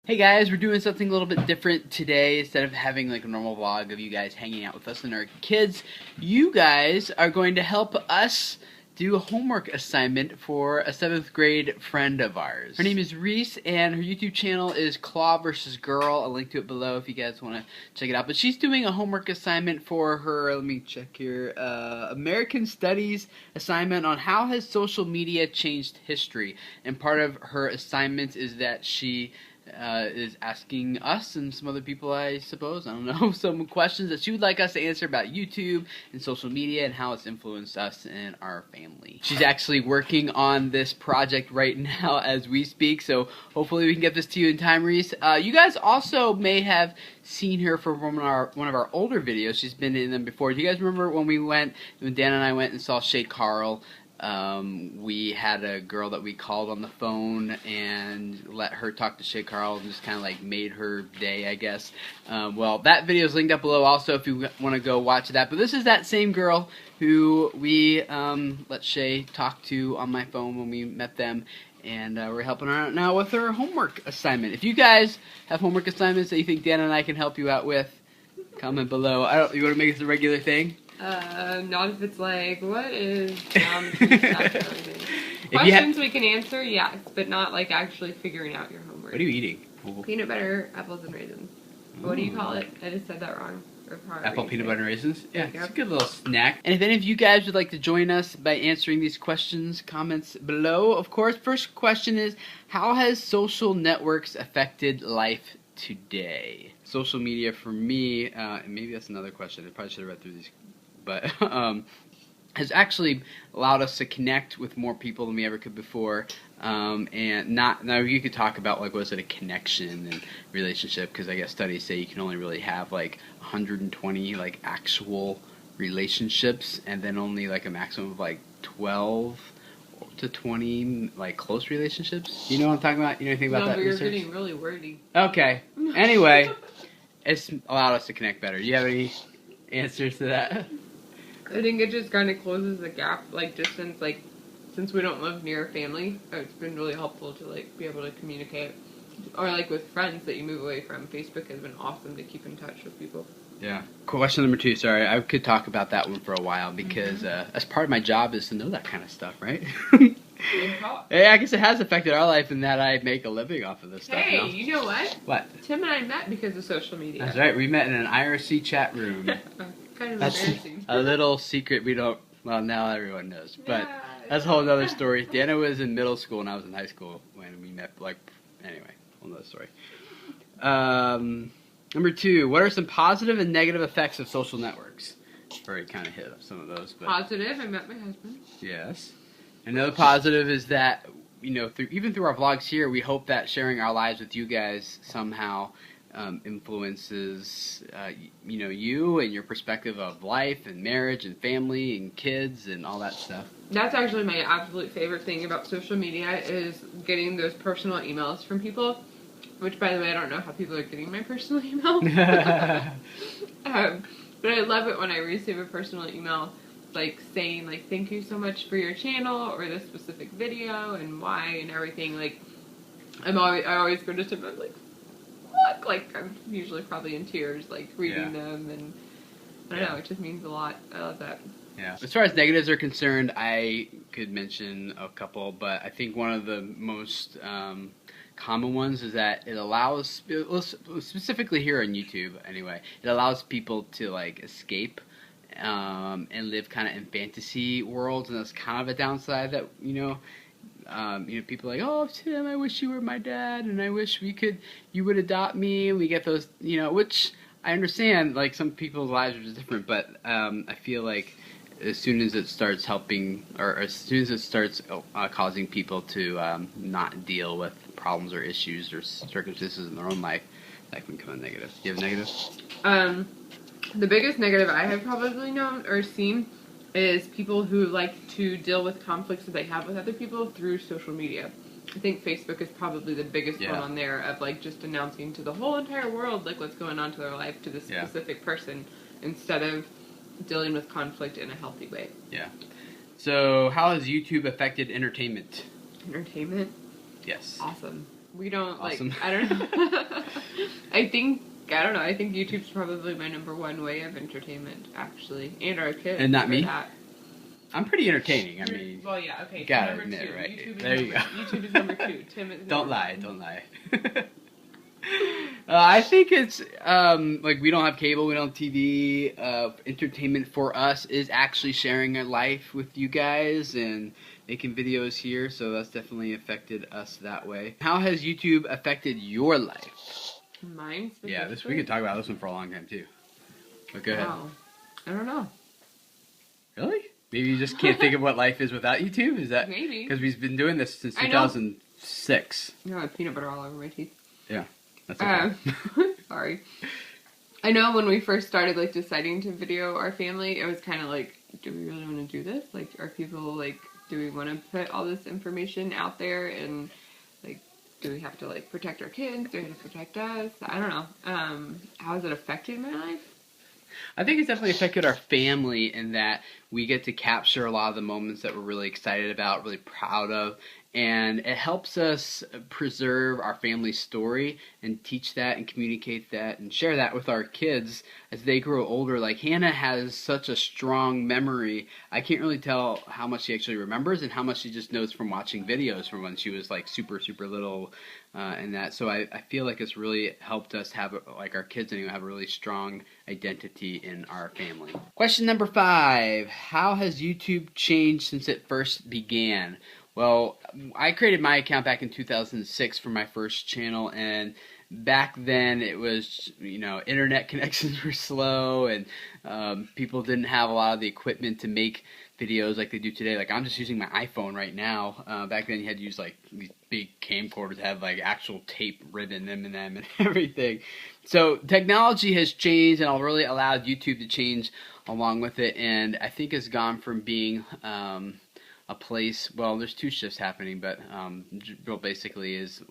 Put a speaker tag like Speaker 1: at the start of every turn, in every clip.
Speaker 1: Hey guys, we're doing something a little bit different today. Instead of having like a normal vlog of you guys hanging out with us and our kids, you guys are going to help us do a homework assignment for a 7th grade friend of ours. Her name is Reece, and her YouTube channel is Claw vs. Girl. I'll link to it below if you guys want to check it out. But she's doing a homework assignment for her, let me check here, American Studies assignment on how has social media changed history. And part of her assignment is that she is asking us and some other people, I suppose, I don't know, some questions that she would like us to answer about YouTube and social media and how it's influenced us and our family. She's actually working on this project right now as we speak, so hopefully we can get this to you in time, Reece. You guys also may have seen her from one of our older videos. She's been in them before. Do you guys remember when Dan and I went and saw ShayCarl? We had a girl that we called on the phone and let her talk to ShayCarl and just kind of like made her day, I guess. Well, that video is linked up below also if you want to go watch that. But this is that same girl who we let Shay talk to on my phone when we met them. And we're helping her out now with her homework assignment. If you guys have homework assignments that you think Dan and I can help you out with, comment below. You want to make this a regular thing?
Speaker 2: Not if it's like, what is geometry, questions we can answer, yes, but not like actually figuring out your homework.
Speaker 1: What are you eating?
Speaker 2: Peanut butter, apples, and raisins. What do you call it? I just said that wrong.
Speaker 1: Apple, peanut butter, and raisins? Yeah,
Speaker 2: Yep.
Speaker 1: it's a good little snack. And if any of you guys would like to join us by answering these questions, comments below, of course. First question is, how has social networks affected life today? Social media for me, and maybe that's another question. I probably should have read through these. But has actually allowed us to connect with more people than we ever could before, and now you could talk about like was it a connection and relationship, because I guess studies say you can only really have like 120 like actual relationships, and then only like a maximum of like 12 to 20 like close relationships. You know what I'm talking about? You know anything about that?
Speaker 2: No, but you're
Speaker 1: research?
Speaker 2: getting really wordy.
Speaker 1: Okay. Anyway, it's allowed us to connect better. Do you have any answers to that?
Speaker 2: I think it just kind of closes the gap, like distance, like since we don't live near a family, it's been really helpful to like be able to communicate, or like with friends that you move away from. Facebook has been awesome to keep in touch with people. Yeah.
Speaker 1: Question number 2. Sorry, I could talk about that one for a while because as part of my job is to know that kind of stuff, right? Yeah, I guess it has affected our life in that I make a living off of this stuff.
Speaker 2: Hey,
Speaker 1: now.
Speaker 2: you know what?
Speaker 1: What?
Speaker 2: Tim and I met because of social media.
Speaker 1: That's right. We met in an IRC chat room.
Speaker 2: Kind of
Speaker 1: That's
Speaker 2: embarrassing.
Speaker 1: a little secret we don't. Well, now everyone knows, but
Speaker 2: Yeah,
Speaker 1: that's a whole other story. Dana was in middle school and I was in high school when we met. Like, anyway, whole other story. Number 2. What are some positive and negative effects of social networks? Already kind of hit up some of those. But
Speaker 2: positive. I met my husband.
Speaker 1: yes. Another positive is that, you know, even through our vlogs here, we hope that sharing our lives with you guys somehow influences, you know, you and your perspective of life and marriage and family and kids and all that stuff.
Speaker 2: That's actually my absolute favorite thing about social media is getting those personal emails from people. Which, by the way, I don't know how people are getting my personal email. But I love it when I receive a personal email like saying like thank you so much for your channel or this specific video and why and everything. Like I always go to Tim and I'm like, look, like I'm usually probably in tears like reading them, and I don't know, it just means a lot. I love that.
Speaker 1: Yeah. As far as negatives are concerned, I could mention a couple, but I think one of the most common ones is that it allows, specifically here on YouTube anyway, it allows people to like escape and live kind of in fantasy worlds, and that's kind of a downside that, you know, people are like, oh, Tim, I wish you were my dad, and I wish you would adopt me, and we get those, you know, which I understand, like, some people's lives are just different, but I feel like as soon as it starts helping, or as soon as it starts causing people to not deal with problems or issues or circumstances in their own life, that can become a negative. Do you have a negative?
Speaker 2: The biggest negative I have probably known or seen is people who like to deal with conflicts that they have with other people through social media. I think Facebook is probably the biggest one on there of like just announcing to the whole entire world like what's going on to their life to this specific person instead of dealing with conflict in a healthy way. Yeah.
Speaker 1: So how has YouTube affected entertainment?
Speaker 2: Entertainment?
Speaker 1: Yes.
Speaker 2: Awesome. We don't
Speaker 1: Awesome.
Speaker 2: I don't know. I don't know. I think YouTube's probably my number one way of entertainment, actually, and our kids.
Speaker 1: And not me.
Speaker 2: That.
Speaker 1: I'm pretty entertaining. I mean,
Speaker 2: well, yeah, okay.
Speaker 1: gotta
Speaker 2: Number
Speaker 1: admit,
Speaker 2: two.
Speaker 1: right?
Speaker 2: YouTube is
Speaker 1: There you go.
Speaker 2: YouTube is number 2. Tim is.
Speaker 1: Don't lie. I think it's like we don't have cable, we don't have TV. Entertainment for us is actually sharing our life with you guys and making videos here, so that's definitely affected us that way. How has YouTube affected your life?
Speaker 2: Mine specifically?
Speaker 1: Yeah, we could talk about this one for a long time too. But go ahead.
Speaker 2: Wow. I don't know.
Speaker 1: Really? Maybe you just can't think of what life is without YouTube? Is that
Speaker 2: maybe?
Speaker 1: Because we've been doing this since 2006.
Speaker 2: I have peanut butter all over my teeth.
Speaker 1: Yeah, that's okay.
Speaker 2: Sorry. I know when we first started like deciding to video our family, it was kind of like, do we really want to do this? Like, are people like, do we want to put all this information out there, and like, do we have to like protect our kids? Do we have to protect us? I don't know. How has it affected my life?
Speaker 1: I think it's definitely affected our family in that we get to capture a lot of the moments that we're really excited about, really proud of, and it helps us preserve our family story and teach that and communicate that and share that with our kids as they grow older. Like, Hannah has such a strong memory. I can't really tell how much she actually remembers and how much she just knows from watching videos from when she was like super little and that. So I feel like it's really helped us have, like, our kids anyway, have a really strong identity in our family. Question number 5. How has YouTube changed since it first began? Well, I created my account back in 2006 for my first channel, and back then it was, internet connections were slow, and people didn't have a lot of the equipment to make videos like they do today. Like, I'm just using my iPhone right now. Back then you had to use like these big camcorders that have like actual tape ribbon in them and everything. So technology has changed and really allowed YouTube to change along with it, and I think it's gone from being a place, well, there's 2 shifts happening, but real basically is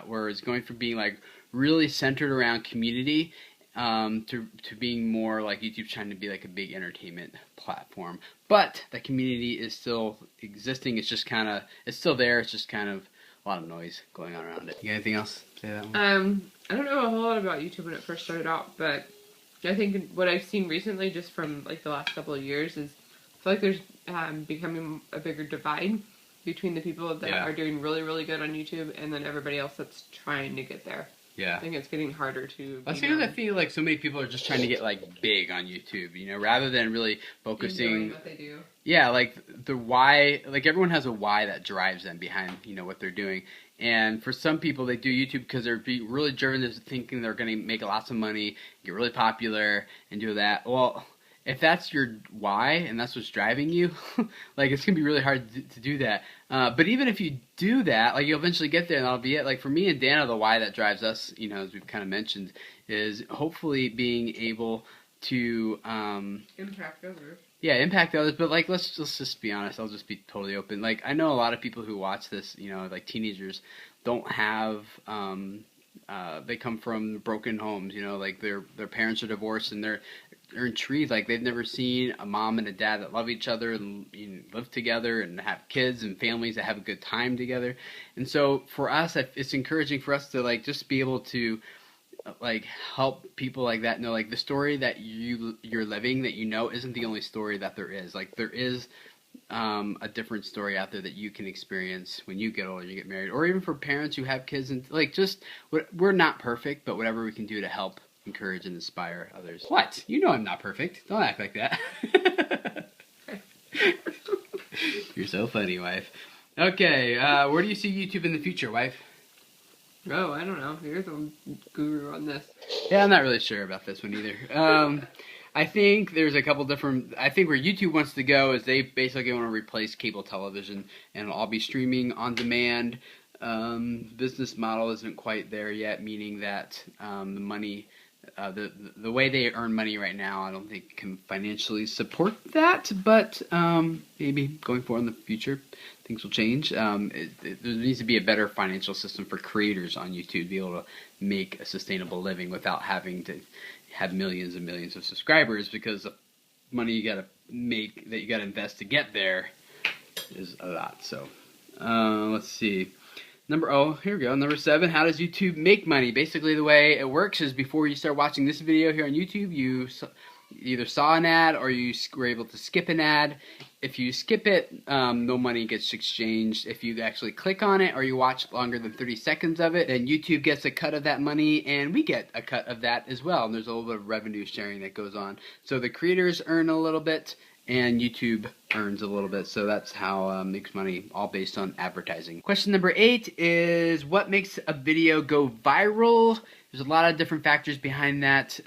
Speaker 1: where it's going from being like really centered around community to being more like YouTube's trying to be like a big entertainment platform. But the community is still existing. It's just kind of, it's still there. It's just kind of a lot of noise going on around it. You got anything else to say that one?
Speaker 2: I don't know a whole lot about YouTube when it first started out, but I think what I've seen recently, just from like the last couple of years, is I feel like there's becoming a bigger divide between the people that are doing really, really good on YouTube and then everybody else that's trying to get there.
Speaker 1: Yeah.
Speaker 2: I think it's getting harder to.
Speaker 1: That's because I feel like so many people are just trying to get like big on YouTube, rather than really focusing.
Speaker 2: Enjoying what they do.
Speaker 1: Yeah, like the why, like everyone has a why that drives them behind, what they're doing. And for some people, they do YouTube because they're really driven to thinking they're going to make lots of money, get really popular, and do that. Well, if that's your why and that's what's driving you, like, it's going to be really hard to do that. But even if you do that, like, you'll eventually get there and that'll be it. Like, for me and Dana, the why that drives us, as we've kind of mentioned, is hopefully being able to
Speaker 2: impact others.
Speaker 1: Yeah, impact others, but like let's just be honest. I'll just be totally open. Like, I know a lot of people who watch this, like teenagers, don't have they come from broken homes, like their parents are divorced and they're intrigued, like they've never seen a mom and a dad that love each other and live together and have kids and families that have a good time together. And so for us, it's encouraging for us to like just be able to like help people like that know, like, the story that you're living, that isn't the only story that there is. Like, there is a different story out there that you can experience when you get older, you get married, or even for parents who have kids. And like, just we're not perfect, but whatever we can do to help encourage and inspire others. What? I'm not perfect. Don't act like that. You're so funny, wife. Okay, where do you see YouTube in the future, wife?
Speaker 2: Oh, I don't know. You're the guru on this.
Speaker 1: Yeah, I'm not really sure about this one either. I think there's a couple different. I think where YouTube wants to go is they basically want to replace cable television, and it'll all be streaming on demand. Business model isn't quite there yet, meaning that the money, the way they earn money right now, I don't think can financially support that. But maybe going forward in the future, things will change. There needs to be a better financial system for creators on YouTube to be able to make a sustainable living without having to have millions and millions of subscribers, because the money you gotta make, that you gotta invest to get there, is a lot. So let's see. Here we go. Number 7, how does YouTube make money? Basically, the way it works is before you start watching this video here on YouTube, you either saw an ad or you were able to skip an ad. If you skip it, no money gets exchanged. If you actually click on it or you watch longer than 30 seconds of it, then YouTube gets a cut of that money and we get a cut of that as well. And there's a little bit of revenue sharing that goes on. So the creators earn a little bit and YouTube earns a little bit. So that's how it makes money, all based on advertising. Question number 8 is, what makes a video go viral? There's a lot of different factors behind that,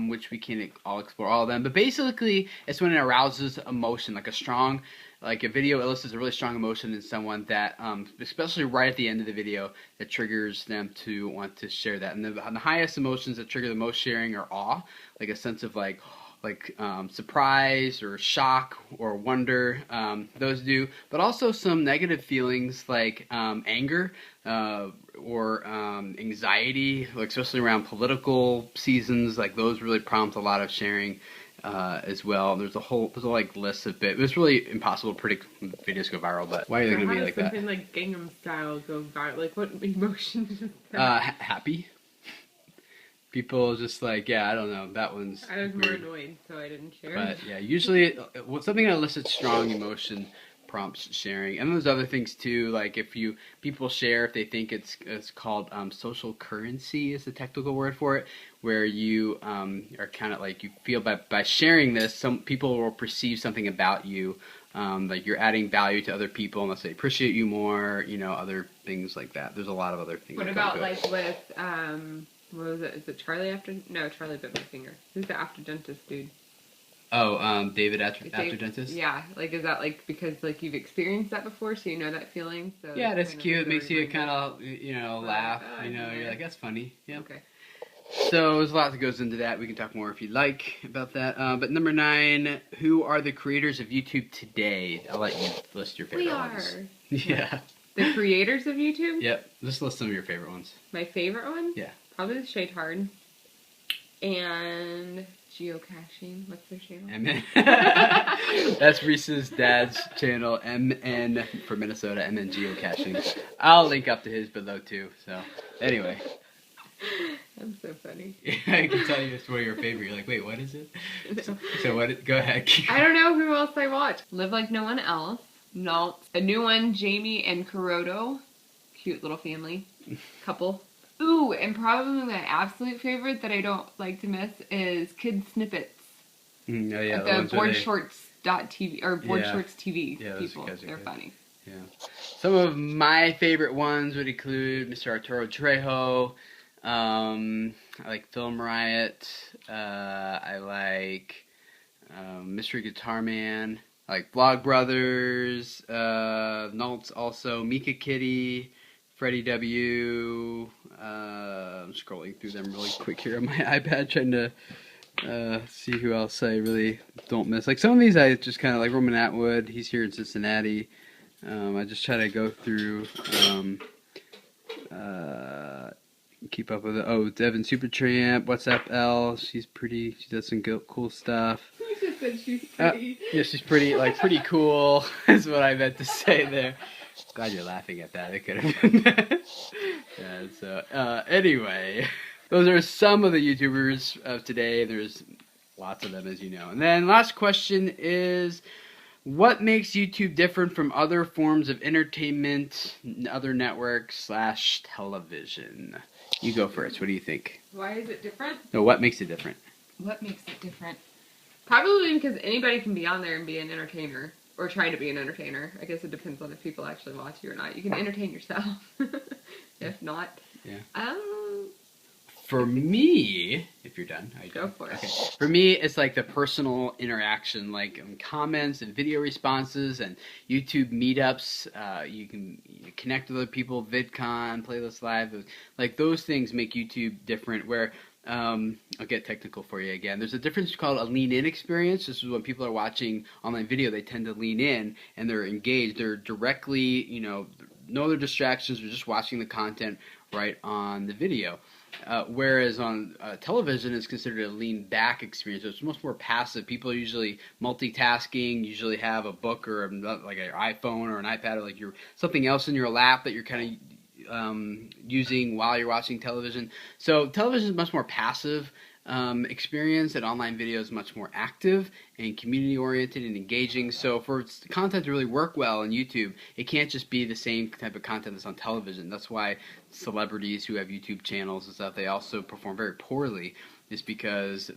Speaker 1: which we can't all explore all of them. But basically, it's when it arouses emotion, like a video elicits a really strong emotion in someone that, especially right at the end of the video, that triggers them to want to share that. And the highest emotions that trigger the most sharing are awe, like a sense of like surprise or shock or wonder, those do, but also some negative feelings like anger or anxiety, like especially around political seasons, like those really prompt a lot of sharing as well. There's a whole list of it. It's really impossible to predict when videos go viral, but why are they going to be like that?
Speaker 2: Something like Gangnam Style go viral? Like what emotion is that?
Speaker 1: Happy. People just like, yeah, I don't know, that one's
Speaker 2: I was
Speaker 1: weird.
Speaker 2: more annoyed, so I didn't share.
Speaker 1: But yeah, usually something that elicits strong emotion prompts sharing. And there's other things too, like people share if they think it's called social currency is the technical word for it, where you are kind of like, you feel by sharing this, some people will perceive something about you, like you're adding value to other people unless they appreciate you more, other things like that. There's a lot of other things.
Speaker 2: What about like with what was it? Is it Charlie after? No, Charlie bit my finger. Who's the after dentist dude?
Speaker 1: Oh, David after dentist?
Speaker 2: Yeah, like is that like because like you've experienced that before, so you know that feeling? So
Speaker 1: yeah, that's cute. It makes you kind of laugh. You're like, that's funny. Yeah.
Speaker 2: Okay.
Speaker 1: So there's a lot that goes into that. We can talk more if you'd like about that. But number 9, who are the creators of YouTube today? I'll let you list your favorite ones. Yeah.
Speaker 2: The creators of YouTube?
Speaker 1: Yep. Just list some of your favorite ones.
Speaker 2: My favorite one?
Speaker 1: Yeah.
Speaker 2: Probably the ShayCarl and Geocaching. What's their channel?
Speaker 1: MN. That's Reese's dad's channel, MN for Minnesota, MN Geocaching. I'll link up to his below too. So anyway.
Speaker 2: I'm so funny.
Speaker 1: I can tell you it's one of your favorite. You're like, wait, what is it? So what? Go ahead.
Speaker 2: I don't know who else I watch. Live Like No One Else. No. A new one, Jamie and Kuroto. Cute little family. Couple. Ooh, and probably my absolute favorite that I don't like to miss is Kid Snippets.
Speaker 1: Oh yeah,
Speaker 2: the BoardShorts.tv or BoardShorts TV people. They're funny.
Speaker 1: Yeah. Some of my favorite ones would include Mr. Arturo Trejo. I like Film Riot. I like Mystery Guitar Man. I like Vlog Brothers. Naltz also. Mika Kitty. Freddie W. I'm scrolling through them really quick here on my iPad, trying to see who else I really don't miss. Like some of these I just kind of like Roman Atwood. He's here in Cincinnati. I just try to go through, keep up with it. Oh, Devin Supertramp, What's Up L? She's pretty. She does some cool stuff.
Speaker 2: You just said she's pretty.
Speaker 1: Yeah, she's pretty. Like pretty cool. Is what I meant to say there. Glad you're laughing at that. It could have been that. Yeah, so, anyway, those are some of the YouTubers of today. There's lots of them, as you know. And then last question is, what makes YouTube different from other forms of entertainment, other networks / television? You go first. What do you think?
Speaker 2: Why is it different?
Speaker 1: No, what makes it different?
Speaker 2: What makes it different? Probably because anybody can be on there and be an entertainer. Or try to be an entertainer. I guess it depends on if people actually watch you or not. You can entertain yourself. If not.
Speaker 1: Yeah. For me, if you're done.
Speaker 2: Go for it.
Speaker 1: Okay. For me, it's like the personal interaction, like comments and video responses and YouTube meetups. You can connect with other people, VidCon, Playlist Live. Like those things make YouTube different where I'll get technical for you again. There's a difference called a lean-in experience. This is when people are watching online video, they tend to lean in and they're engaged. They're directly, no other distractions. They're just watching the content right on the video. Whereas on television, it's considered a lean-back experience. So it's much more passive. People are usually multitasking, usually have a book or like an iPhone or an iPad or like something else in your lap that you're kind of using while you're watching television. So television is much more passive experience, and online video is much more active and community oriented and engaging. So for content to really work well on YouTube, it can't just be the same type of content that's on television. That's why celebrities who have YouTube channels and stuff, they also perform very poorly, is because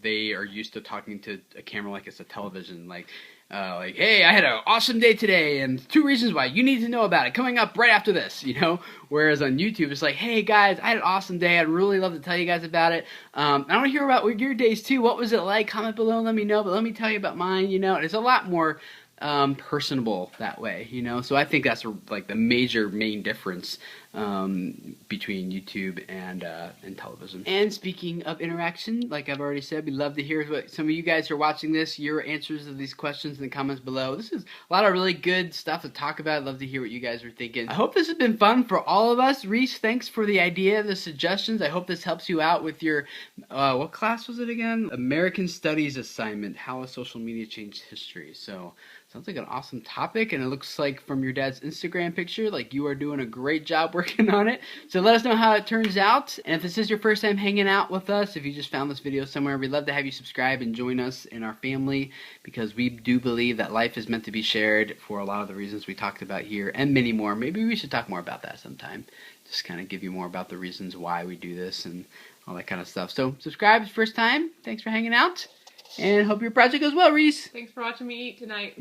Speaker 1: they are used to talking to a camera like it's a television, like, hey, I had an awesome day today, and 2 reasons why you need to know about it coming up right after this, you know? Whereas on YouTube, it's like, hey guys, I had an awesome day, I'd really love to tell you guys about it. I want to hear about your days too. What was it like? Comment below and let me know, but let me tell you about mine, you know? And it's a lot more personable that way, you know? So I think that's like the main difference between YouTube and television. And speaking of interaction, like I've already said, we'd love to hear what some of you guys who are watching this, your answers to these questions in the comments below. This is a lot of really good stuff to talk about. I'd love to hear what you guys are thinking. I hope this has been fun for all of us. Reece, thanks for the idea, the suggestions. I hope this helps you out with your, what class was it again? American Studies assignment, How a Social Media Changed History. So sounds like an awesome topic, and it looks like from your dad's Instagram picture, like you are doing a great job working on it. So let us know how it turns out. And if this is your first time hanging out with us, if you just found this video somewhere, we'd love to have you subscribe and join us in our family, because we do believe that life is meant to be shared for a lot of the reasons we talked about here and many more. Maybe we should talk more about that sometime. Just kind of give you more about the reasons why we do this and all that kind of stuff. So subscribe if it's first time. Thanks for hanging out, and hope your project goes well, Reece.
Speaker 2: Thanks for watching me eat tonight.